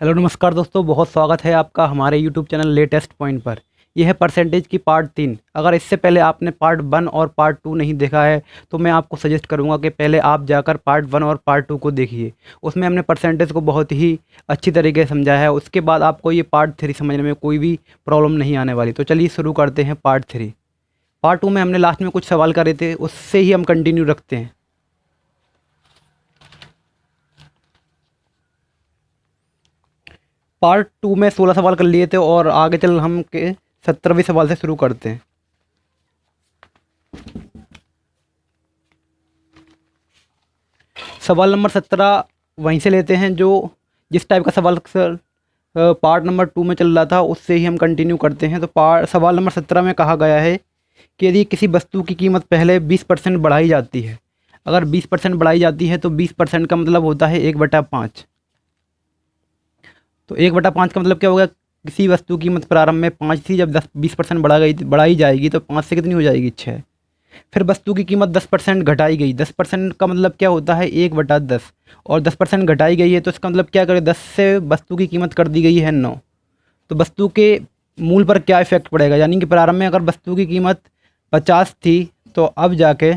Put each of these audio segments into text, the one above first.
Hello नमस्कार दोस्तों, बहुत स्वागत है आपका हमारे यूट्यूब चैनल लेटेस्ट पॉइंट पर। यह है परसेंटेज की पार्ट 3। अगर इससे पहले आपने पार्ट 1 और पार्ट 2 नहीं देखा है तो मैं आपको सजेस्ट करूंगा कि पहले आप जाकर पार्ट 1 और पार्ट 2 को देखिए। उसमें हमने परसेंटेज को बहुत ही अच्छी तरीके से समझाया है। उसके बाद आपको ये पार्ट 3 समझने में कोई भी प्रॉब्लम नहीं आने वाली। तो चलिए शुरू करते हैं पार्ट 3। पार्ट 2 में हमने लास्ट में कुछ सवाल करे थे, उससे ही हम कंटिन्यू रखते हैं। पार्ट 2 में 16 सवाल कर लिए थे और आगे चल हम के 17वें सवाल से शुरू करते हैं। सवाल नंबर 17 वहीं से लेते हैं जो जिस टाइप का सवाल सर पार्ट नंबर 2 में चल रहा था, उससे ही हम कंटिन्यू करते हैं। तो सवाल नंबर 17 में कहा गया है कि यदि किसी वस्तु की कीमत पहले 20% बढ़ाई जाती है, अगर 20% बढ़ाई जाती है तो 20% का मतलब होता है 1/5। तो 1/5 का मतलब क्या होगा? किसी वस्तु की कीमत प्रारंभ में 5 थी, जब 20% बढ़ाई जाएगी तो 5 से कितनी हो जाएगी? 6। फिर वस्तु की कीमत 10% घटाई गई। 10% का मतलब क्या होता है? 1/10। और 10% घटाई गई है तो इसका मतलब क्या करें? 10 से वस्तु की कीमत कर दी गई है 9। तो वस्तु के मूल पर क्या इफेक्ट पड़ेगा? यानी कि प्रारंभ में अगर वस्तु की कीमत 50 थी तो अब जाके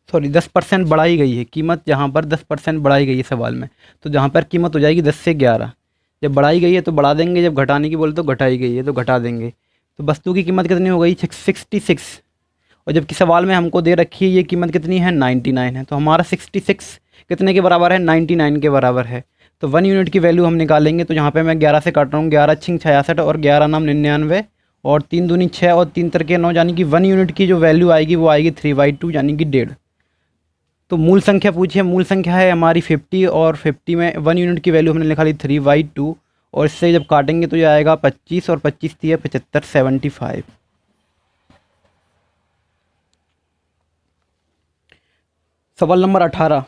सॉरी 10% बढ़ाई गई है कीमत। जहाँ पर 10% बढ़ाई गई है सवाल में, तो जहाँ पर कीमत हो जाएगी 10 से 11। जब बढ़ाई गई है तो बढ़ा देंगे, जब घटाने की बोले तो घटाई गई है तो घटा देंगे। तो वस्तु की कीमत कितनी हो गई? 66। और जबकि सवाल में हमको दे रखी है ये कीमत कितनी है? 99 है। तो हमारा 66 कितने के बराबर है? 99 के बराबर है। तो 1 यूनिट की वैल्यू हम निकालेंगे। तो यहाँ पे मैं 11 से काट रहा हूँ। 11 छिंग 66 और 11 नाम 99 और 3 दूनी 6 और 3 तरके 9, यानी कि 1 यूनिट की जो वैल्यू आएगी वो आएगी 3/2 यानी कि 1.5। तो मूल संख्या पूछिए। मूल संख्या है हमारी 50 और 50 में 1 यूनिट की वैल्यू हमने लिखा ली 3/2। और इससे जब काटेंगे तो ये आएगा 25 और 25 थी 75, 75। सवाल नंबर 18।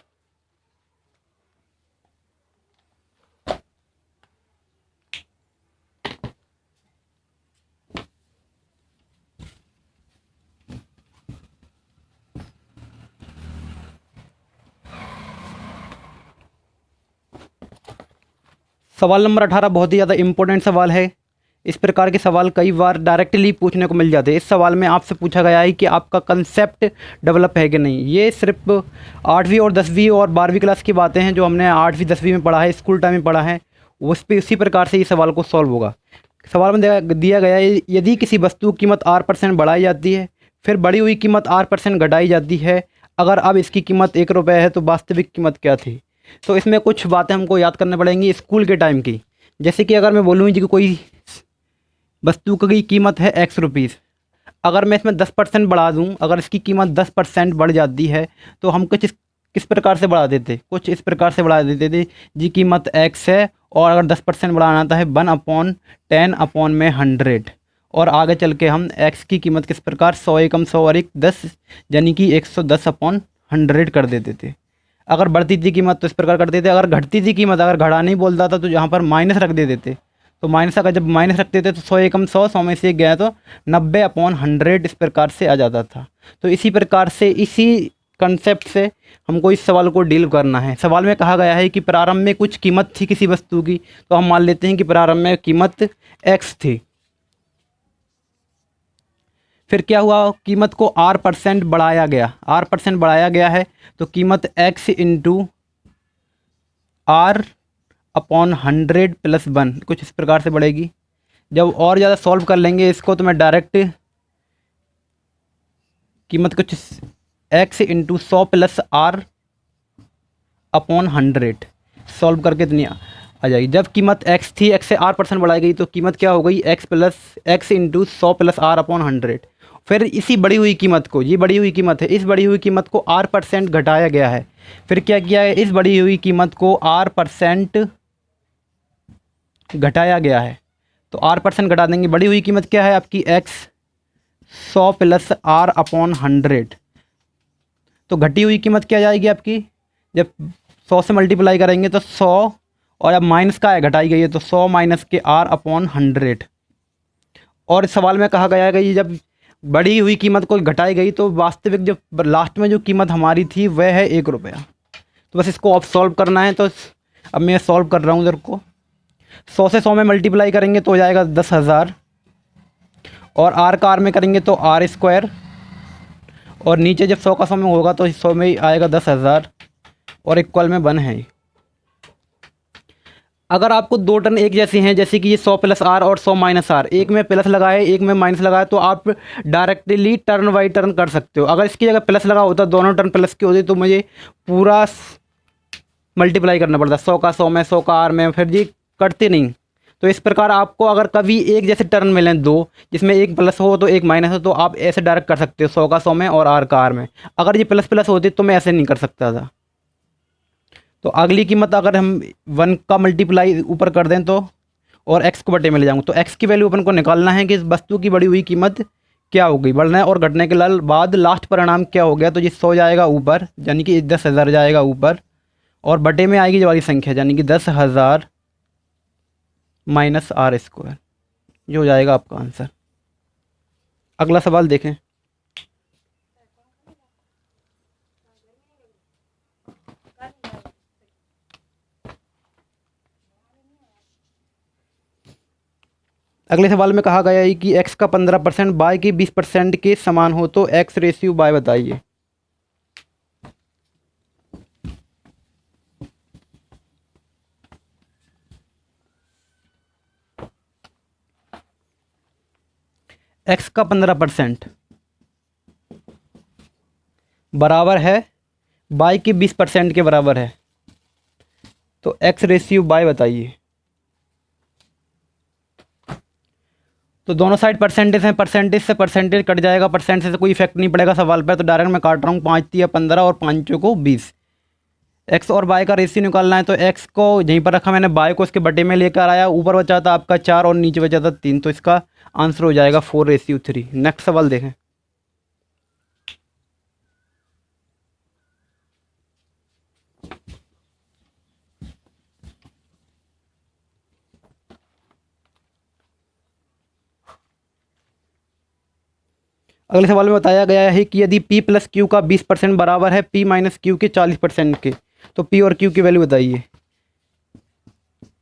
सवाल नंबर 18 बहुत ही ज़्यादा इंपॉर्टेंट सवाल है। इस प्रकार के सवाल कई बार डायरेक्टली पूछने को मिल जाते हैं। इस सवाल में आपसे पूछा गया है कि आपका कंसेप्ट डेवलप है कि नहीं। ये सिर्फ 8वीं और 10वीं और 12वीं क्लास की बातें हैं जो हमने 8वीं 10वीं में पढ़ा है, स्कूल टाइम में पढ़ा है। उसी प्रकार से ये सवाल को सॉल्व होगा। सवाल में दिया गया है यदि किसी वस्तु की कीमत R% बढ़ाई जाती है, फिर बढ़ी हुई कीमत R% घटाई जाती है, अगर अब इसकी कीमत 1 रुपये है तो वास्तविक कीमत क्या थी? तो इसमें कुछ बातें हमको याद करने पड़ेंगी स्कूल के टाइम की। जैसे कि अगर मैं बोलूँ जी कि कोई वस्तु की कीमत है ₹X, अगर मैं इसमें 10% बढ़ा दूँ, अगर इसकी कीमत 10% बढ़ जाती है तो हम किस प्रकार से बढ़ा देते? कुछ इस प्रकार से बढ़ा देते थे जी, कीमत X है और अगर 10% बढ़ाना आता है 1/10/100। और आगे चल के हम X की कीमत किस प्रकार 100 एकम 100 और 1 10 यानी कि 110/100 कर देते थे। अगर बढ़ती थी कीमत तो इस प्रकार करते थे। अगर घटती थी कीमत, अगर घटा नहीं बोलता था तो यहाँ पर माइनस रख देते थे। तो माइनस अगर जब माइनस रखते थे तो 100 एकम 100, 100 में से 1 गया तो 90/100 इस प्रकार से आ जाता था। तो इसी प्रकार से इसी कंसेप्ट से हमको इस सवाल को डील करना है। सवाल में कहा गया है कि प्रारंभ में कुछ कीमत थी किसी वस्तु की, तो हम मान लेते हैं कि प्रारंभ में कीमत X थी। फिर क्या हुआ? कीमत को R% बढ़ाया गया। R% बढ़ाया गया है तो कीमत X इंटू R/100 + 1 कुछ इस प्रकार से बढ़ेगी। जब और ज़्यादा सॉल्व कर लेंगे इसको तो मैं डायरेक्ट कीमत कुछ X इंटू 100 + R/100 सॉल्व करके इतनी आ जाएगी। जब कीमत X थी, X से R% बढ़ाई गई तो कीमत क्या हो गई? X into 100 + R/100। फिर इसी बढ़ी हुई कीमत को, ये बढ़ी हुई कीमत है, इस बढ़ी हुई कीमत को R% घटाया गया है। फिर क्या किया है? इस बढ़ी हुई कीमत को R% घटाया गया है। तो R% घटा देंगे। बढ़ी हुई कीमत क्या है आपकी? X 100 + R/100। तो घटी हुई कीमत क्या जाएगी आपकी? जब 100 से मल्टीप्लाई करेंगे तो 100, और अब माइनस का है, घटाई गई है तो 100 - के R/100। और इस सवाल में कहा गया है कि जब बढ़ी हुई कीमत को घटाई गई तो वास्तविक जो लास्ट में जो कीमत हमारी थी वह है 1 रुपया। तो बस इसको अब सॉल्व करना है। तो अब मैं सॉल्व कर रहा हूँ इधर को। 100 से 100 में मल्टीप्लाई करेंगे तो हो जाएगा 10,000, और आर का आर में करेंगे तो आर स्क्वायर, और नीचे जब 100 का 100 में होगा तो 100 में ही आएगा 10,000, और इक्वल में 1 है। अगर आपको दो टर्म एक जैसी हैं, जैसे कि ये 100 प्लस आर और 100 माइनस आर, एक में प्लस लगा है एक में माइनस लगा है, तो आप डायरेक्टली टर्न बाई टर्न कर सकते हो। अगर इसकी जगह प्लस लगा होता, दोनों टर्न प्लस के होते, तो मुझे पूरा मल्टीप्लाई करना पड़ता, 100 का 100 में, 100 का आर में, फिर ये करते नहीं। तो इस प्रकार आपको अगर कभी एक जैसे टर्न मिलें दो, जिसमें एक प्लस हो तो एक माइनस हो, तो आप ऐसे डायरेक्ट कर सकते हो, 100 का 100 में और आर का आर में। अगर ये प्लस प्लस होती तो मैं ऐसे नहीं कर सकता था। तो अगली कीमत अगर हम 1 का मल्टीप्लाई ऊपर कर दें तो, और x को बटे में ले जाऊँ, तो x की वैल्यू अपन को निकालना है कि इस वस्तु की बढ़ी हुई कीमत क्या हो गई, बढ़ने और घटने के बाद लास्ट परिणाम क्या हो गया। तो ये 100 जाएगा ऊपर, यानी कि 10,000 जाएगा ऊपर, और बटे में आएगी जो वाली संख्या, यानी कि 10,000 माइनस आर स्क्वायर, जो हो जाएगा आपका आंसर। अगला सवाल देखें। अगले सवाल में कहा गया है कि x का 15% y के 20% के समान हो तो x रेशियो y बताइए। x का 15% बराबर है y के 20% के बराबर है, तो x रेशियो y बताइए। तो दोनों साइड परसेंटेज हैं, परसेंटेज से परसेंटेज कट जाएगा, परसेंटेज से कोई इफेक्ट नहीं पड़ेगा सवाल पर, तो डायरेक्ट मैं काट रहा हूँ। 5 या 15 और 5 को 20। एक्स और वाई का रेशियो निकालना है, तो एक्स को यहीं पर रखा मैंने, वाई को इसके बटे में लेकर आया, ऊपर बचा था आपका 4 और नीचे बचा था 3, तो इसका आंसर हो जाएगा 4:3। नेक्स्ट सवाल देखें। अगले सवाल में बताया गया है कि यदि p प्लस क्यू का 20% बराबर है p माइनस क्यू के 40% के, तो p और q की वैल्यू बताइए।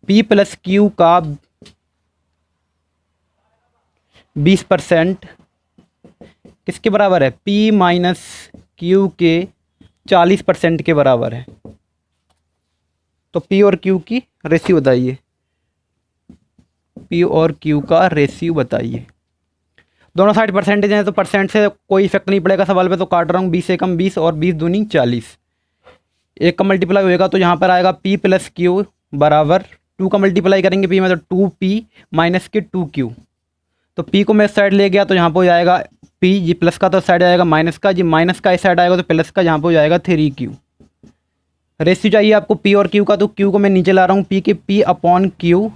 p प्लस क्यू का 20% किसके बराबर है? p माइनस क्यू के 40% के बराबर है। तो p और q की रेशियो बताइए। p और q का रेशियो बताइए। दोनों साइड परसेंटेज हैं, तो परसेंट से कोई इफेक्ट नहीं पड़ेगा सवाल पे, तो काट रहा हूँ। 20 एकम 20 और 20 दूनी 40। एक का मल्टीप्लाई होएगा तो यहाँ पर आएगा p प्लस क्यू बराबर 2 का मल्टीप्लाई करेंगे p में, तो 2p माइनस के 2q। तो p को मैं इस साइड ले गया तो यहाँ पर हो जाएगा p, जी प्लस का तो साइड आएगा माइनस का, जी माइनस का इस साइड आएगा तो प्लस का, यहाँ पर हो जाएगा 3q। रेशियो चाहिए आपको p और q का, तो q को मैं नीचे ला रहा हूँ, p के p अपॉन q,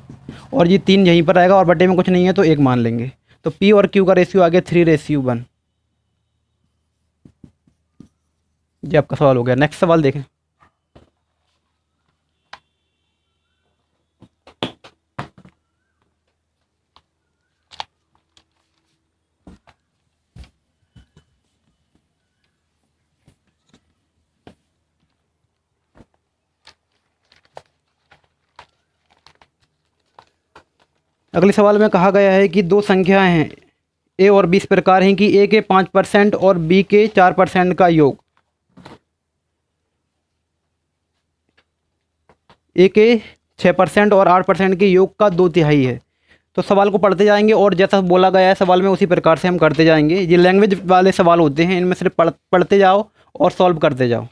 और ये 3 यहीं पर आएगा, और बटे में कुछ नहीं है तो 1 मान लेंगे। तो p और q का रेशियो आ गया 3:1। ये आपका सवाल हो गया। नेक्स्ट सवाल देखें। अगले सवाल में कहा गया है कि दो संख्याएं हैं a और b इस प्रकार हैं कि a के 5% और b के 4% का योग a के 6% और 8% के योग का 2/3 है। तो सवाल को पढ़ते जाएंगे और जैसा बोला गया है सवाल में उसी प्रकार से हम करते जाएंगे। ये लैंग्वेज वाले सवाल होते हैं, इनमें सिर्फ पढ़ते जाओ और सॉल्व करते जाओ।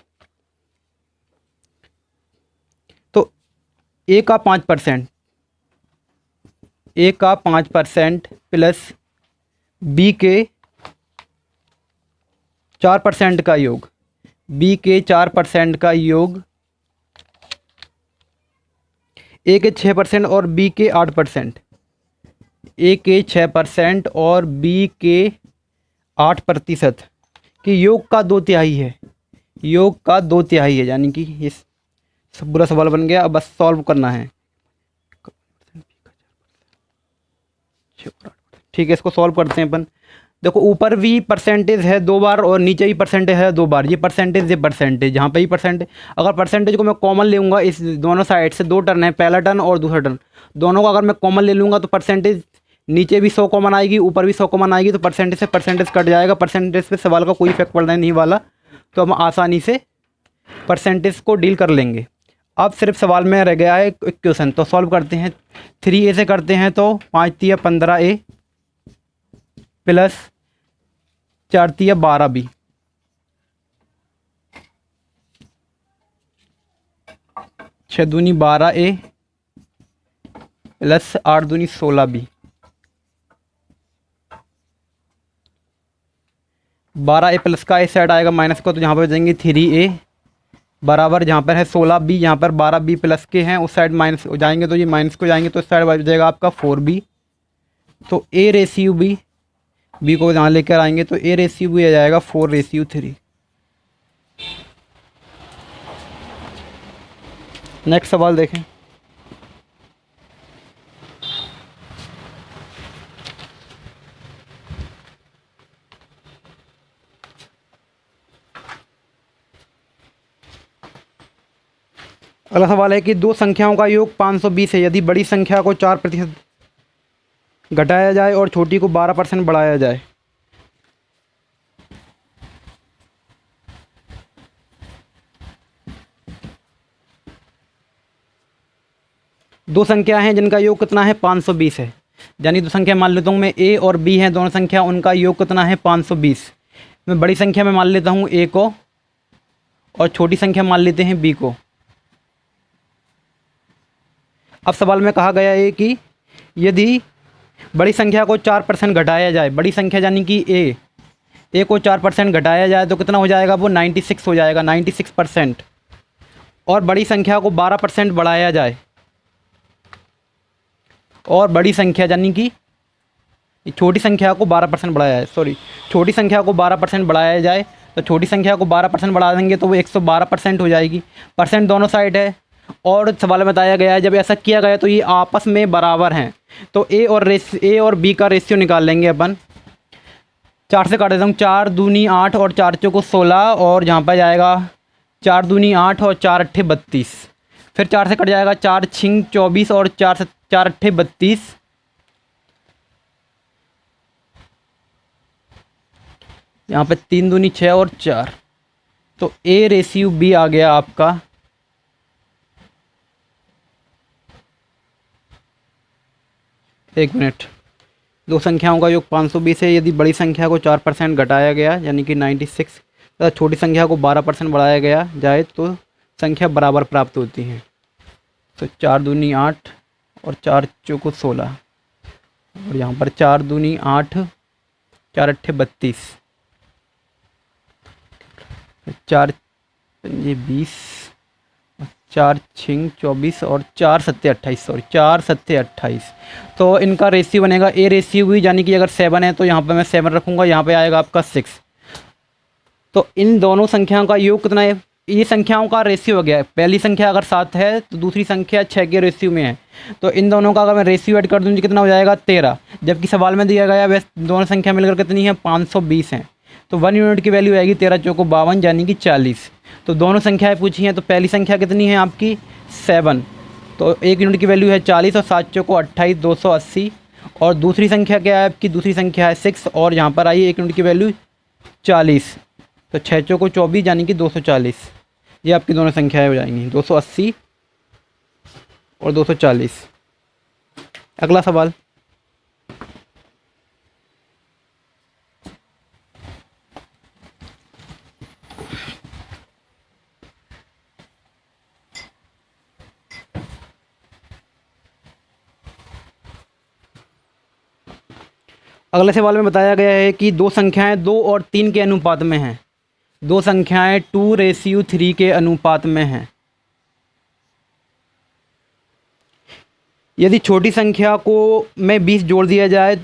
तो a का 5%, a का 5% प्लस b के 4% का योग, b के 4% का योग, a के 6% और b के 8%, a के 6% और b के 8% के योग का 2/3 है। योग का 2/3 है, यानी कि ये सब पूरा सवाल बन गया। अब बस सॉल्व करना है। ठीक है, इसको सॉल्व करते हैं अपन। देखो ऊपर भी परसेंटेज है 2 बार और नीचे भी परसेंटेज है 2 बार, ये परसेंटेज यहाँ पे ही परसेंटेज। अगर परसेंटेज को मैं कॉमन ले लूँगा, इस दोनों साइड से 2 टर्न है, पहला टर्न और दूसरा टर्न, दोनों को अगर मैं कॉमन ले लूँगा तो परसेंटेज नीचे भी 100 कॉमन आएगी, ऊपर भी 100 कॉमन आएगी, तो परसेंटेज से परसेंटेज कट जाएगा। परसेंटेज पे सवाल का कोई इफेक्ट पड़ने नहीं वाला, तो हम आसानी से परसेंटेज को डील कर लेंगे। अब सिर्फ सवाल में रह गया है क्वेश्चन, तो सॉल्व करते हैं। 3a से करते हैं तो 5 तिया 15a प्लस 4 तिया 12b, 6 दूनी 12a प्लस 8 दूनी 16b, 12a प्लस का इस साइड आएगा माइनस का, तो यहाँ पर जाएंगे 3a बराबर, जहाँ पर है 16b, यहाँ पर 12b प्लस के हैं, उस साइड माइनस हो जाएंगे तो ये माइनस को जाएंगे, तो इस साइड बच जाएगा आपका 4b। तो a रेशियो b को यहाँ लेकर आएंगे तो a रेशियो b आ जाएगा 4:3। नेक्स्ट सवाल देखें। अगला सवाल है कि दो संख्याओं का योग 520 है, यदि बड़ी संख्या को 4% घटाया जाए और छोटी को 12% बढ़ाया जाए। दो संख्या हैं जिनका योग कितना है 520 है, यानी दो संख्या मान लेता हूँ मैं a और b हैं, दोनों संख्या, उनका योग कितना है 520। मैं बड़ी संख्या में मान लेता हूँ a को और छोटी संख्या मान लेते हैं b को। अब सवाल में कहा गया है कि यदि बड़ी संख्या को 4% घटाया जाए, बड़ी संख्या यानी कि a को 4% घटाया जाए तो कितना हो जाएगा, वो 96 हो जाएगा, 96%। और बड़ी संख्या को 12% बढ़ाया जाए, और बड़ी संख्या यानी कि छोटी संख्या को 12% बढ़ाया जाए, छोटी संख्या को 12% बढ़ाया जाए, तो छोटी संख्या को 12% बढ़ा देंगे तो वो 112% हो जाएगी। परसेंट दोनों साइड है, और सवाल में बताया गया है जब ऐसा किया गया तो ये आपस में बराबर हैं, तो a और b का रेशियो निकाल लेंगे अपन। 4 से काट देता हूँ, 4 दूनी 8 और 4 चौको 16, और यहाँ पर जाएगा 4 दूनी 8 और 4 अट्ठे 32, फिर 4 से कट जाएगा 4 छिंग 24 और 4 अट्ठे 32, यहाँ पे 3 दूनी 6 और 4, तो a रेशियो b आ गया आपका 1 मिनट। दो संख्याओं का योग 520 है, यदि बड़ी संख्या को 4% घटाया गया यानी कि 96 तथा छोटी संख्या को 12% बढ़ाया गया जाए तो संख्या बराबर प्राप्त होती है। तो 4 दूनी 8 और 4 चौको 16, और यहाँ पर 4 दूनी 8, 4 अट्ठे 32, 4 पंजे 20, 4 छिंग 24 और 4 सत्ते 28, तो इनका रेशियो बनेगा a रेशियो भी, यानी कि अगर 7 है तो यहाँ पे मैं 7 रखूँगा, यहाँ पे आएगा आपका 6। तो इन दोनों संख्याओं का योग कितना है, ये संख्याओं का रेशियो हो गया है। पहली संख्या अगर 7 है तो दूसरी संख्या 6 के रेशियो में है, तो इन दोनों का अगर मैं रेशियो ऐड कर दूँ कितना हो जाएगा 13, जबकि सवाल में दिया गया वैसे दोनों संख्या मिलकर कितनी है 520 हैं, तो 1 यूनिट की वैल्यू आएगी 13 चौको 52 यानी कि 40। तो दोनों संख्याएं पूछी हैं, तो पहली संख्या कितनी है आपकी 7, तो 1 यूनिट की वैल्यू है 40 और 7 चौको 28 280, और दूसरी संख्या क्या है आपकी, दूसरी संख्या है 6, और यहाँ पर आई 1 यूनिट की वैल्यू 40, तो 6 चौको 24 यानी कि 240। ये आपकी दोनों संख्याएं हो जाएंगी 280 और 240। अगला सवाल, अगले सवाल में बताया गया है कि दो संख्याएं 2 और 3 के अनुपात में हैं, दो संख्याएं 2:3 के अनुपात में हैं। यदि छोटी संख्या को में 20 जोड़ दिया जाए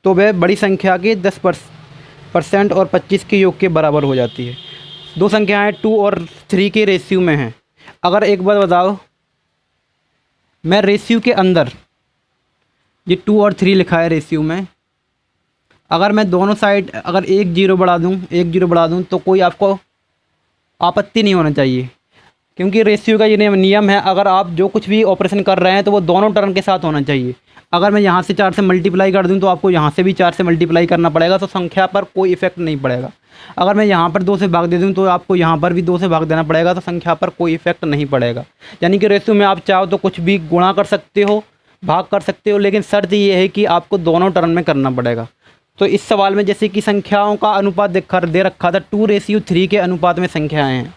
तो वह बड़ी संख्या के 10% और 25 के योग के बराबर हो जाती है। दो संख्याएं 2 और 3 के रेशियो में हैं। अगर एक बार बताओ, मैं रेशियो के अंदर ये 2 और 3 लिखा है रेशियो में, अगर मैं दोनों साइड अगर एक जीरो बढ़ा दूँ तो कोई आपको आपत्ति नहीं होना चाहिए, क्योंकि रेशियो का ये नियम है, अगर आप जो कुछ भी ऑपरेशन कर रहे हैं तो वो दोनों टर्म के साथ होना चाहिए। अगर मैं यहाँ से 4 से मल्टीप्लाई कर दूँ तो आपको यहाँ से भी 4 से मल्टीप्लाई करना पड़ेगा, तो संख्या पर कोई इफेक्ट नहीं पड़ेगा। अगर मैं यहाँ पर 2 से भाग दे दूँ तो आपको यहाँ पर भी 2 से भाग देना पड़ेगा, तो संख्या पर कोई इफेक्ट नहीं पड़ेगा। यानी कि रेशियो में आप चाहो तो कुछ भी गुणा कर सकते हो, भाग कर सकते हो, लेकिन शर्त ये है कि आपको दोनों टर्म में करना पड़ेगा। तो इस सवाल में जैसे कि संख्याओं का अनुपात दे रखा था 2:3 के अनुपात में संख्याएँ हैं,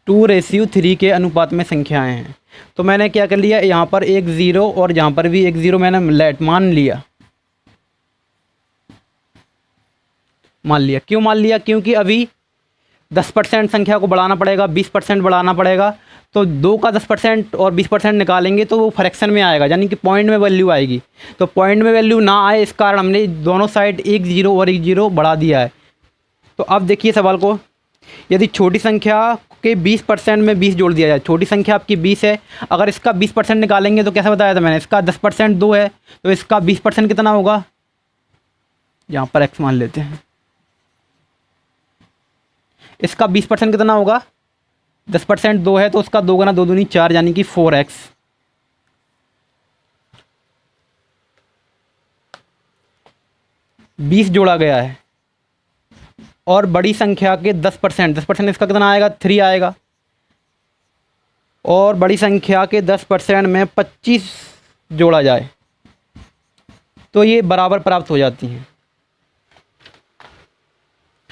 2:3 के अनुपात में संख्याएँ हैं। तो मैंने क्या कर लिया, यहाँ पर एक ज़ीरो और यहाँ पर भी एक ज़ीरो मैंने मान लिया। क्यों मान लिया? क्योंकि अभी 10% संख्या को बढ़ाना पड़ेगा, 20% बढ़ाना पड़ेगा, तो 2 का 10% और 20% निकालेंगे तो वो फ्रैक्शन में आएगा, यानी कि पॉइंट में वैल्यू आएगी। तो पॉइंट में वैल्यू ना आए इस कारण हमने दोनों साइड एक ज़ीरो और एक ज़ीरो बढ़ा दिया है। तो अब देखिए सवाल को, यदि छोटी संख्या के 20% में 20 जोड़ दिया जाए, छोटी संख्या आपकी 20 है, अगर इसका 20% निकालेंगे तो कैसे बताया था मैंने, इसका 10% 2 है, तो इसका 20% कितना होगा, यहाँ पर x मान लेते हैं, इसका 20% कितना होगा, 10% 2 है, तो उसका 2 गुना 2 दूनी 4, यानी कि 4x। बीस जोड़ा गया है और बड़ी संख्या के 10% इसका कितना आएगा, 3 आएगा, और बड़ी संख्या के 10% में 25 जोड़ा जाए तो ये बराबर प्राप्त हो जाती हैं।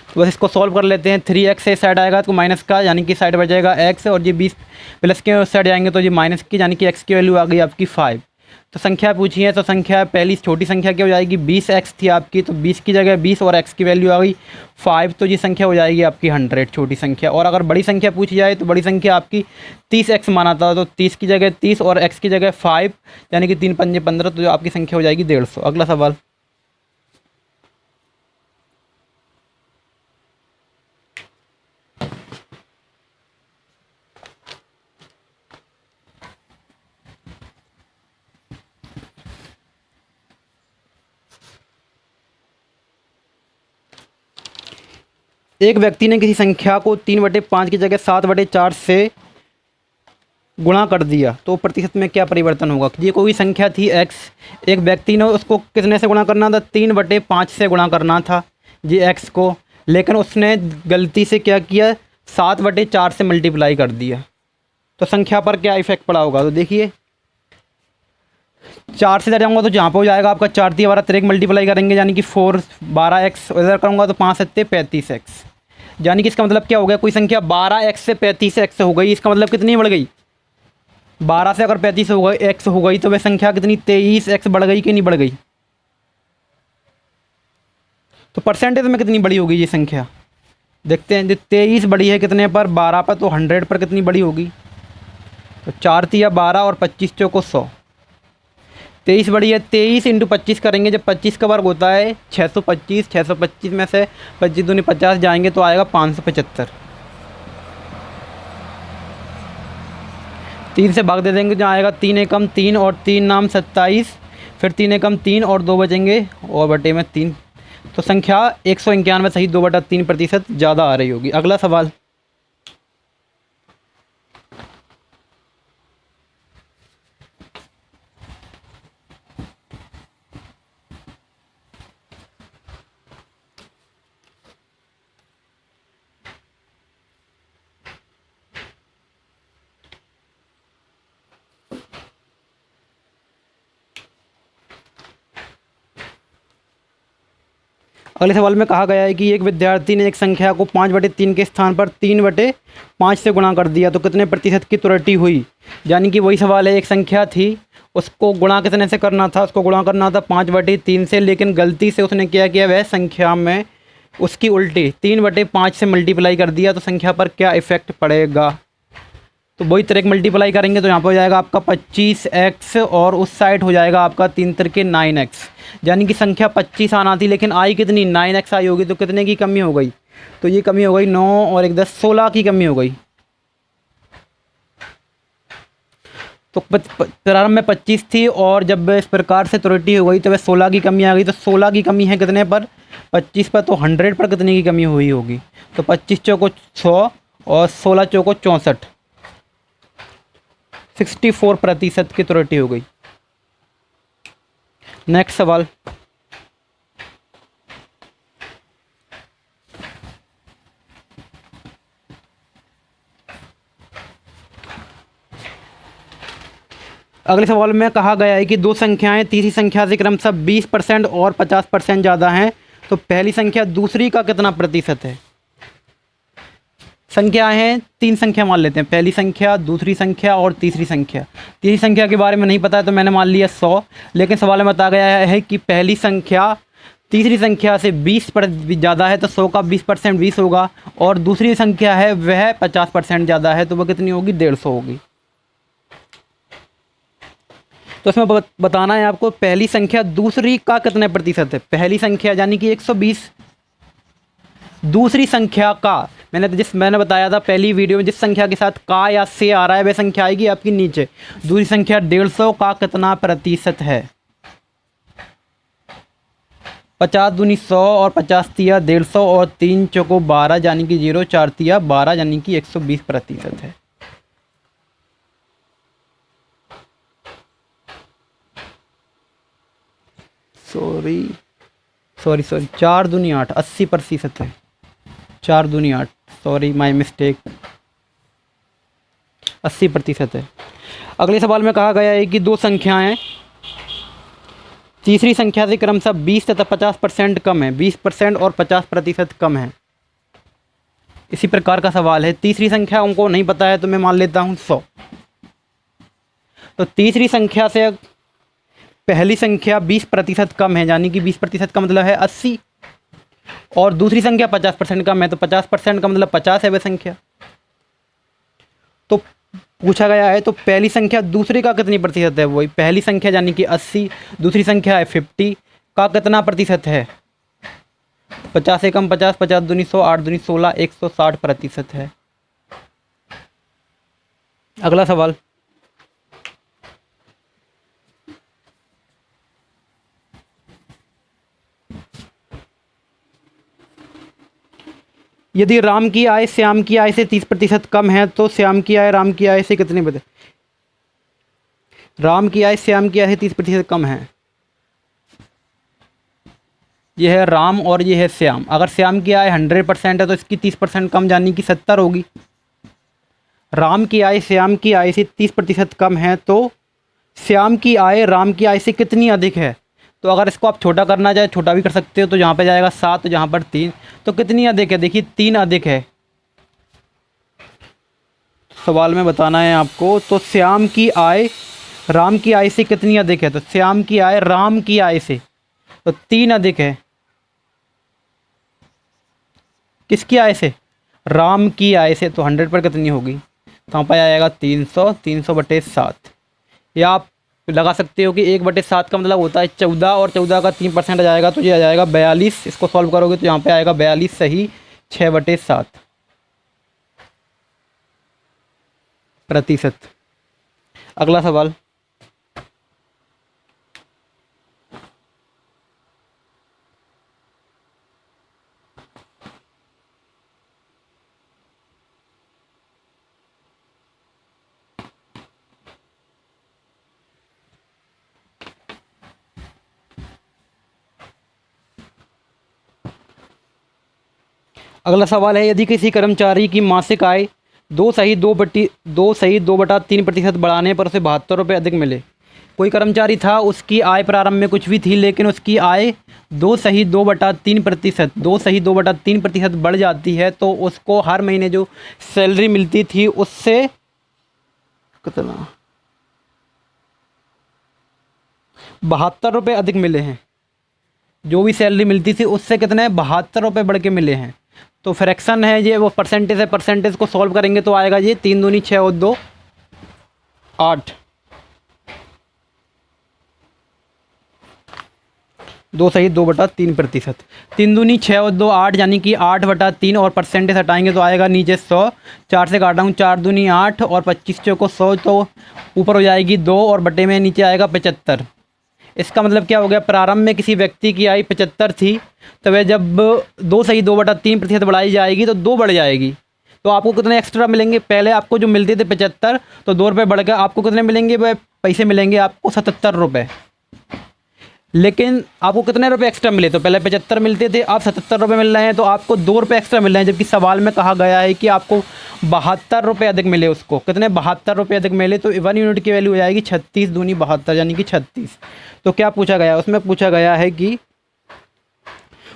तो बस इसको सॉल्व कर लेते हैं। 3x से साइड आएगा तो माइनस का, यानी कि साइड बच x, और ये 20 प्लस के साइड जाएंगे तो ये माइनस की, यानी कि x की वैल्यू आ गई आपकी 5। तो संख्या पूछी है, तो संख्या पहली छोटी संख्या क्या हो जाएगी, 20x थी आपकी, तो 20 की जगह 20 और x की वैल्यू आ गई 5, तो ये संख्या हो जाएगी आपकी 100, छोटी संख्या। और अगर बड़ी संख्या पूछी जाए तो बड़ी संख्या आपकी 30x माना था, तो 30 की जगह 30 और x की जगह 5, यानी कि 3 पंजे 15, तो जो आपकी संख्या हो जाएगी 150। अगला सवाल, एक व्यक्ति ने किसी संख्या को 3/5 की जगह 7/4 से गुणा कर दिया, तो प्रतिशत में क्या परिवर्तन होगा। ये कोई संख्या थी x, एक व्यक्ति ने उसको कितने से गुणा करना था, 3/5 से गुणा करना था जी x को, लेकिन उसने गलती से क्या किया, 7/4 से मल्टीप्लाई कर दिया, तो संख्या पर क्या इफेक्ट पड़ा होगा। तो देखिए 4 से इधर जाऊँगा तो जहाँ पर हो जाएगा आपका 4 3 12 13 मल्टीप्लाई करेंगे, यानी कि 4 12x, इधर करूँगा तो 5 7 35x, यानी कि इसका मतलब क्या हो गया, कोई संख्या 12x से 35x हो गई, इसका मतलब कितनी बढ़ गई, 12 से अगर 35 हो गई x हो गई, तो वह संख्या कितनी 23x बढ़ गई कि नहीं बढ़ गई। तो परसेंटेज में कितनी बड़ी होगी ये संख्या, देखते हैं। जो 23 बड़ी है कितने पर, 12 पर, तो 100 पर कितनी बड़ी होगी, तो 4 3 12 और 25 चौको 100, 23 बड़ी है, 23 × 25 करेंगे, जब 25 का वर्ग होता है 625, 625 में से 25 दूनी 50 जाएंगे तो आएगा 575। 3 से भाग दे देंगे, जहाँ आएगा 3 एकम 3 और 3 नाम 27, फिर 3 एकम 3 और 2 बचेंगे और बटे में 3, तो संख्या 191 सही 2/3% ज़्यादा आ रही होगी। अगला सवाल, अगले सवाल में कहा गया है कि एक विद्यार्थी ने एक संख्या को 5/3 के स्थान पर 3/5 से गुणा कर दिया, तो कितने प्रतिशत की त्रुटि हुई। यानी कि वही सवाल है, एक संख्या थी, उसको गुणा कितने से करना था, उसको गुणा करना था 5/3 से, लेकिन गलती से उसने क्या किया, वह संख्या में उसकी उल्टी 3/5 से मल्टीप्लाई कर दिया, तो संख्या पर क्या इफेक्ट पड़ेगा। तो वही तरह मल्टीप्लाई करेंगे तो यहाँ पर हो जाएगा आपका 25x और उस साइड हो जाएगा आपका 3 तिरके 9x, यानी कि संख्या 25 आना थी, लेकिन आई कितनी 9x आई होगी, तो कितने की कमी हो गई, तो ये कमी हो गई 9 और 1 10 16 की कमी हो गई। तो प्रारंभ में 25 थी और जब इस प्रकार से त्रुटि हो गई तो वह 16 की कमी आ गई। तो 16 की कमी है कितने पर? 25 पर। तो 100 पर कितने की कमी हुई होगी? तो 25 चौको 100 और 16 चौको 64, 64% की त्रुटि हो गई। नेक्स्ट सवाल, अगले सवाल में कहा गया है कि दो संख्याएं तीसरी संख्या से क्रमशः 20% और 50% ज़्यादा हैं, तो पहली संख्या दूसरी का कितना प्रतिशत है? संख्या है, तीन संख्या मान लेते हैं, पहली संख्या, दूसरी संख्या और तीसरी संख्या। तीसरी संख्या के बारे में नहीं पता है तो मैंने मान लिया 100, लेकिन सवाल में बताया गया है कि पहली संख्या तीसरी संख्या से 20 पर ज़्यादा है, तो 100 का 20% 20 होगा, और दूसरी संख्या है वह 50% ज़्यादा है, तो वह कितनी होगी? 150 होगी। तो इसमें बताना है आपको पहली संख्या दूसरी का कितने प्रतिशत है। पहली संख्या यानी कि 120, दूसरी संख्या का मैंने बताया था पहली वीडियो में, जिस संख्या के साथ का या से आ रहा है वह संख्या आएगी आपकी नीचे। दूसरी संख्या 150 का कितना प्रतिशत है? 50 दूनी 100 और 50 तिया 150 और 3 चौको 12 यानी कि 0, 4 तिया 12 यानी कि 120% है। सॉरी 4 दूनी 8, 80% है। 4 दूनी 8, सॉरी माय मिस्टेक, 80% है। अगले सवाल में कहा गया है कि दो संख्याएं तीसरी संख्या से क्रमशः 20 तथा 50% कम है, 20% और 50% कम है। इसी प्रकार का सवाल है। तीसरी संख्या उनको नहीं पता है तो मैं मान लेता हूँ 100। तो तीसरी संख्या से पहली संख्या 20% कम है, यानी कि 20% का मतलब है 80, और दूसरी संख्या 50% कम है, तो 50% का मतलब 50 है वह संख्या। तो पूछा गया है तो पहली संख्या दूसरी का कितनी प्रतिशत है? वही पहली संख्या यानी कि 80, दूसरी संख्या है 50 का कितना प्रतिशत है? 50 से कम 50, 50 दूनी 100, 8 दूनी 16, 160% है। अगला सवाल, यदि राम की आय श्याम की आय से 30% कम है तो श्याम की आय राम की आय से कितनी बदे? राम की आय श्याम की आय से 30% कम है। यह है राम और यह है श्याम। अगर श्याम की आय 100% है तो इसकी 30% कम यानी कि 70 होगी। राम की आय श्याम की आय से 30% कम है तो श्याम की आय राम की आय से कितनी अधिक है? तो अगर इसको आप छोटा करना चाहे छोटा भी कर सकते हो, तो यहाँ पे जाएगा 7, यहाँ पर 3, तो कितनी अधिक है? देखिए 3 अधिक है। सवाल में बताना है आपको, तो श्याम की आय राम की आय से कितनी अधिक है? तो श्याम की आय राम की आय से तो 3 अधिक है। किसकी आय से? राम की आय से। तो 100 पर कितनी होगी? तो यहाँ पर आएगा 300, 300/7। या आप लगा सकते हो कि 1/7 का मतलब होता है 14, और 14 का 3% आ जाएगा तो ये आ जाएगा 42। इसको सॉल्व करोगे तो यहाँ पे आएगा 42 सही 6/7%। अगला सवाल, है यदि किसी कर्मचारी की मासिक आय 2/3% बढ़ाने पर उसे 72 रुपये अधिक मिले। कोई कर्मचारी था, उसकी आय प्रारंभ में कुछ भी थी, लेकिन उसकी आय 2/3% बढ़ जाती है, तो उसको हर महीने जो सैलरी मिलती थी उससे कितना 72 रुपये अधिक मिले हैं। जो भी सैलरी मिलती थी उससे कितने 72 रुपये बढ़ के मिले हैं। तो फ्रैक्शन है ये, वो परसेंटेज है, परसेंटेज को सॉल्व करेंगे तो आएगा ये 3 दूनी 6 और 2 8। 2 सही 2/3%। 3 दूनी 6 और 2 8, यानी कि 8/3 और परसेंटेज हटाएंगे तो आएगा नीचे 100। 4 से काटा हूँ, 4 दूनी 8 और 25 चौको 100, तो ऊपर हो जाएगी 2 और बटे में नीचे आएगा 75। इसका मतलब क्या हो गया, प्रारंभ में किसी व्यक्ति की आय 75 थी, तो वह जब 2 सही 2/3% बढ़ाई जाएगी तो 2 बढ़ जाएगी। तो आपको कितने एक्स्ट्रा मिलेंगे, पहले आपको जो मिलते थे 75, तो 2 रुपये बढ़ गए, आपको कितने मिलेंगे, वह पैसे मिलेंगे आपको 77 रुपये। लेकिन आपको कितने रुपए एक्स्ट्रा मिले, तो पहले 75 मिलते थे, अब 77 रुपये मिल रहे हैं, तो आपको 2 रुपये एक्स्ट्रा मिल रहे हैं। जबकि सवाल में कहा गया है कि आपको 72 रुपये अधिक मिले, उसको कितने 72 रुपये अधिक मिले, तो 1 यूनिट की वैल्यू हो जाएगी 36 दूनी 72, यानी कि 36। तो क्या पूछा गया, उसमें पूछा गया है कि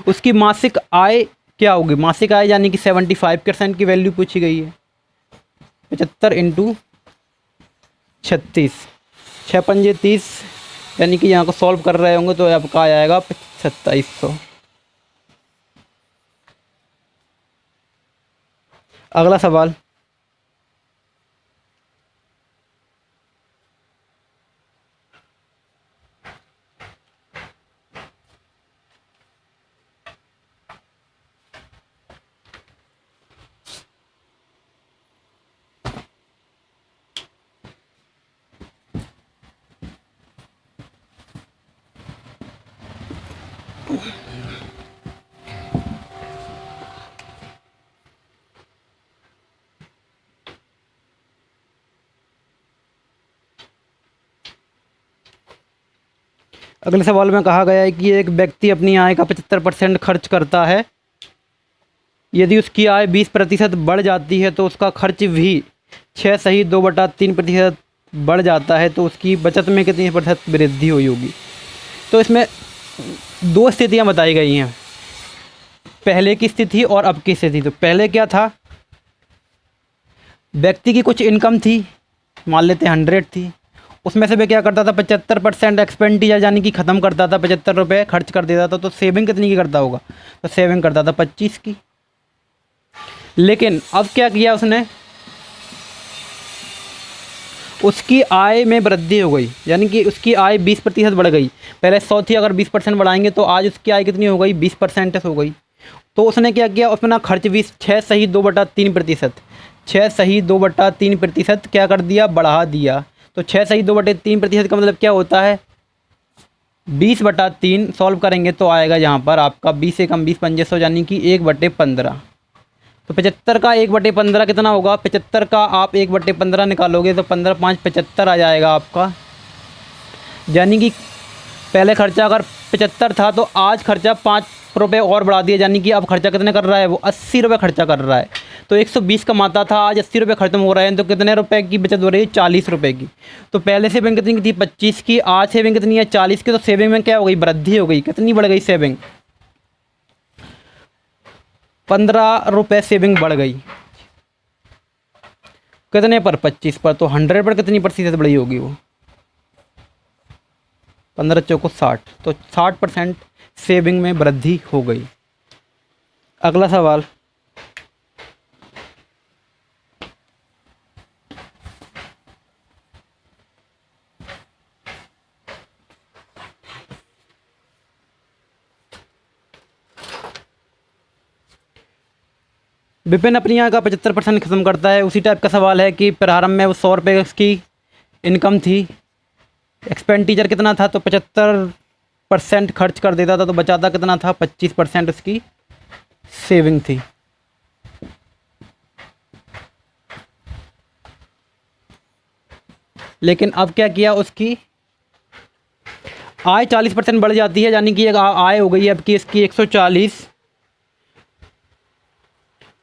उसकी मासिक आय क्या होगी। मासिक आय यानी कि 75% की वैल्यू पूछी गई है। 75 इंटू 36, 6×5 = 30, यानी कि यहाँ को सॉल्व कर रहे होंगे तो आपका आ जाएगा 2700। अगला सवाल, अगले सवाल में कहा गया है कि एक व्यक्ति अपनी आय का 75% खर्च करता है। यदि उसकी आय 20% बढ़ जाती है तो उसका खर्च भी 6 सही 2/3% बढ़ जाता है, तो उसकी बचत में कितनी प्रतिशत वृद्धि हुई होगी। तो इसमें 2 स्थितियां बताई गई हैं, पहले की स्थिति और अब की स्थिति। तो पहले क्या था, व्यक्ति की कुछ इनकम थी, मान लेते 100 थी, उसमें से वह क्या करता था 75% एक्सपेंडिचर यानी कि ख़त्म करता था, 75 रुपये खर्च कर देता था। तो सेविंग कितनी की करता होगा, तो सेविंग करता था 25 की। लेकिन अब क्या किया उसने, उसकी आय में वृद्धि हो गई, यानी कि उसकी आय 20% बढ़ गई। पहले 100 थी, अगर 20% बढ़ाएंगे तो आज उसकी आय कितनी हो गई, 20% हो गई। तो उसने क्या किया, अपना खर्च 6 सही 2/3%, 6 सही 2/3% क्या कर दिया, बढ़ा दिया। तो 6 सही 2/3% का मतलब क्या होता है, 20/3 सॉल्व करेंगे तो आएगा यहाँ पर आपका 20 से कम 20 2500, यानी कि 1/15। तो 75 का 1/15 कितना होगा, 75 का आप 1/15 निकालोगे तो 15 5 75 आ जाएगा आपका। यानी कि पहले खर्चा अगर 75 था तो आज खर्चा 5 रुपये और बढ़ा दिया, यानी कि अब खर्चा कितने कर रहा है, वो 80 रुपये खर्चा कर रहा है। तो 120 कमाता था, आज 80 रुपये खत्म हो रहे हैं, तो कितने रुपए की बचत हो रही है, 40 रुपये की। तो पहले सेविंग कितनी की थी, 25 की, आज सेविंग कितनी है, 40 की। तो सेविंग में क्या हो गई, वृद्धि हो गई। कितनी बढ़ गई सेविंग, 15 रुपये सेविंग बढ़ गई। कितने पर, 25 पर। तो 100 पर कितनी प्रतिशत बढ़ी होगी, वो 15 चौको 60, तो 60% सेविंग में वृद्धि हो गई। अगला सवाल, विपिन अपनी आय का 75% खत्म करता है। उसी टाइप का सवाल है कि प्रारंभ में वो 100 रुपये उसकी इनकम थी, एक्सपेंडिचर कितना था, तो 75% खर्च कर देता था, तो बचाता कितना था, 25% उसकी सेविंग थी। लेकिन अब क्या किया, उसकी आय 40% बढ़ जाती है, यानी कि एक आय हो गई है अब की इसकी 140,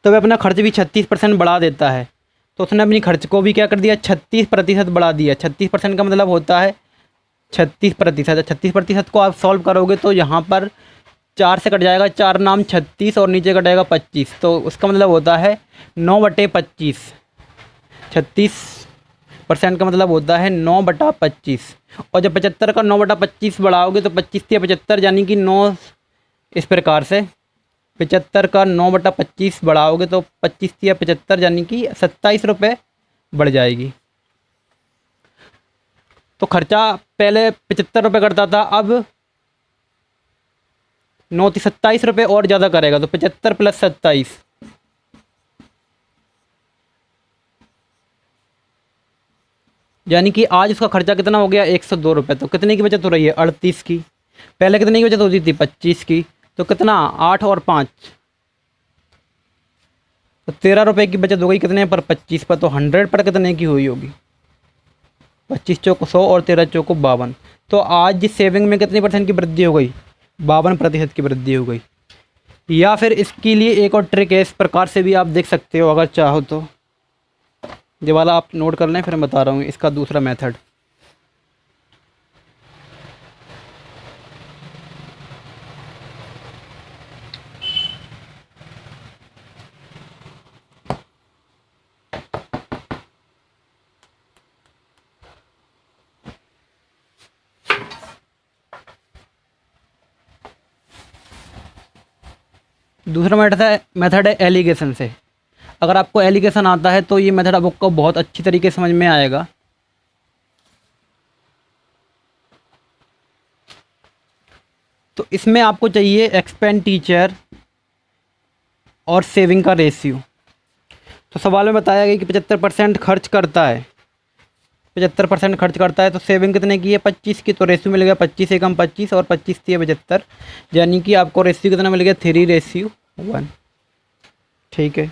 तो वह अपना खर्च भी 36% बढ़ा देता है। तो उसने अपनी खर्च को भी क्या कर दिया, 36% बढ़ा दिया। 36% का मतलब होता है 36%। 36% को आप सॉल्व करोगे तो यहाँ पर 4 से कट जाएगा, 4 नाम 36 और नीचे कटेगा 25, तो उसका मतलब होता है 9/25। 36% का मतलब होता है 9/25। और जब 75 का 9/25 बढ़ाओगे तो 25 या 75, यानी कि 9, इस प्रकार से 75 का 9/25 बढ़ाओगे तो 25 या 75, यानी कि 27 रुपये बढ़ जाएगी। तो खर्चा पहले 75 रुपये करता था, अब 9 27 रुपये और ज़्यादा करेगा, तो 75 + 27, यानी कि आज उसका खर्चा कितना हो गया 102 रुपये। तो कितने की बचत हो रही है 38 की। पहले कितने की बचत होती थी 25 की। तो कितना 8 और 5, तो 13 रुपये की बचत हो गई कितने पर 25 पर। तो 100 पर कितने की हुई होगी 25 चौको 100 और 13 चौको 52। तो आज जिस सेविंग में कितनी % की वृद्धि हो गई 52% की वृद्धि हो गई। या फिर इसके लिए एक और ट्रिक है, इस प्रकार से भी आप देख सकते हो अगर चाहो तो। ये वाला आप नोट कर लें, फिर मैं बता रहा हूँ इसका दूसरा मेथड। दूसरा मेथड है एलिगेशन से। अगर आपको एलिगेशन आता है तो ये मेथड आपको बहुत अच्छी तरीके से समझ में आएगा। तो इसमें आपको चाहिए एक्सपेंडिचर और सेविंग का रेशियो। तो सवाल में बताया गया कि 75% खर्च करता है, 75% खर्च करता है, तो सेविंग कितने की है 25 की। तो रेशियो मिल गया 25 एकम 25 और 25 थी 75, यानी कि आपको रेशियो कितना मिल गया 3:1। ठीक है।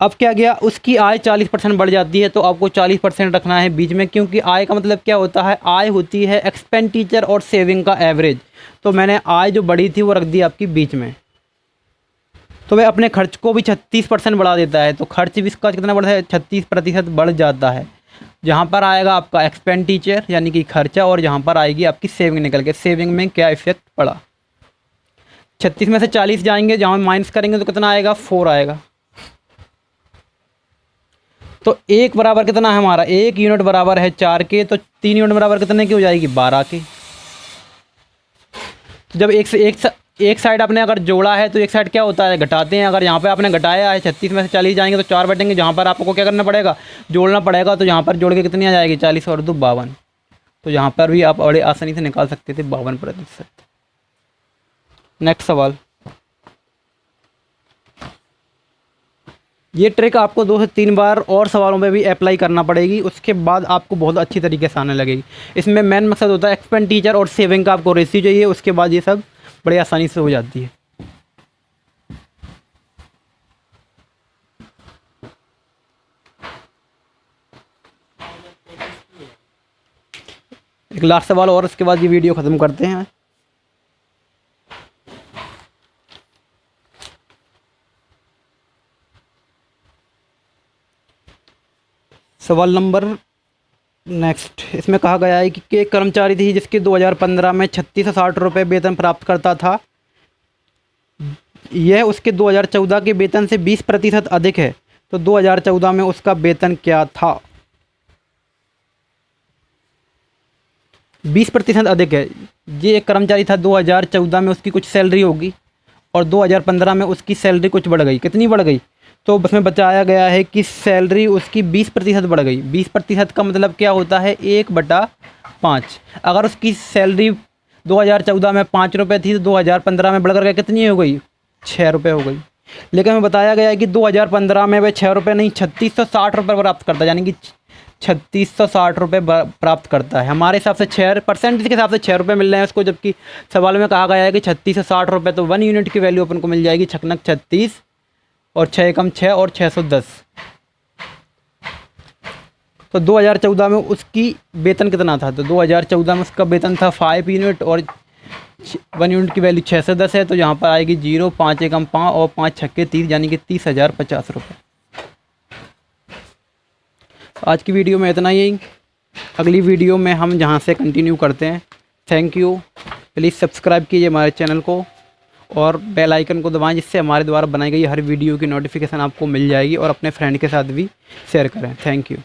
अब क्या गया, उसकी आय 40% बढ़ जाती है, तो आपको 40% रखना है बीच में, क्योंकि आय का मतलब क्या होता है, आय होती है एक्सपेंडिचर और सेविंग का एवरेज। तो मैंने आय जो बढ़ी थी वो रख दी आपकी बीच में। तो वह अपने खर्च को भी 36% बढ़ा देता है, तो खर्च भी इसका कितना बढ़ता है 36% बढ़ जाता है। जहाँ पर आएगा आपका एक्सपेंडिचर यानी कि खर्चा, और जहाँ पर आएगी आपकी सेविंग निकल के। सेविंग में क्या इफेक्ट पड़ा, 36 में से 40 जाएंगे, जहाँ माइनस करेंगे तो कितना आएगा 4 आएगा। तो 1 बराबर कितना है हमारा, 1 यूनिट बराबर है 4 के, तो 3 यूनिट बराबर कितने की हो जाएगी 12 के। तो जब एक साइड आपने अगर जोड़ा है तो एक साइड क्या होता है घटाते हैं। अगर यहाँ पे आपने घटाया है 36 में से 40 जाएंगे तो 4 बटेंगे, जहाँ पर आपको क्या करना पड़ेगा जोड़ना पड़ेगा। तो यहाँ पर जोड़ के कितनी आ जाएगी 40 और 2 52। तो यहाँ पर भी आप बड़े आसानी से निकाल सकते थे 52%। नेक्स्ट सवाल, ये ट्रिक आपको 2 से 3 बार और सवालों में भी अप्लाई करना पड़ेगी, उसके बाद आपको बहुत अच्छी तरीके से आने लगेगी। इसमें मेन मकसद होता है एक्सपेंडिचर और सेविंग का आपको रेशियो चाहिए, उसके बाद ये सब बड़ी आसानी से हो जाती है। एक लास्ट सवाल और उसके बाद ये वीडियो ख़त्म करते हैं। सवाल नंबर नेक्स्ट, इसमें कहा गया है कि एक कर्मचारी थी जिसके 2015 में 36 से 60 रुपये वेतन प्राप्त करता था। यह उसके 2014 के वेतन से 20% अधिक है, तो 2014 में उसका वेतन क्या था। 20% अधिक है, ये एक कर्मचारी था 2014 में उसकी कुछ सैलरी होगी और 2015 में उसकी सैलरी कुछ बढ़ गई। कितनी बढ़ गई, तो उसमें बताया गया है कि सैलरी उसकी 20% बढ़ गई। 20% का मतलब क्या होता है 1/5। अगर उसकी सैलरी 2014 में 5 रुपये थी तो 2015 में बढ़ कर के कितनी हो गई 6 रुपये हो गई। लेकिन हमें बताया गया है कि 2015 में वह 6 रुपये नहीं 3660 रुपये प्राप्त करता है, यानी कि 3660 रुपये प्राप्त करता है। हमारे हिसाब से 6% इसके हिसाब से 6 रुपये मिल रहे हैं उसको, जबकि सवाल में कहा गया है कि 36 से 60 रुपये, तो 1 यूनिट की वैल्यू अपन को मिल जाएगी छकनक 36 और 6 एकम 6 और 610। तो 2014 में उसकी वेतन कितना था, तो 2014 में उसका वेतन था 5 यूनिट और 1 यूनिट की वैल्यू 610 है। तो यहाँ पर आएगी 0, 5 एकम 5 और 5 छक्के 30, यानी कि 30,050 रुपये। आज की वीडियो में इतना ही, अगली वीडियो में हम जहाँ से कंटिन्यू करते हैं। Thank you. प्लीज़ सब्सक्राइब कीजिए हमारे चैनल को और बेल आइकन को दबाएं, जिससे हमारे द्वारा बनाई गई हर वीडियो की नोटिफिकेशन आपको मिल जाएगी, और अपने फ्रेंड के साथ भी शेयर करें। Thank you.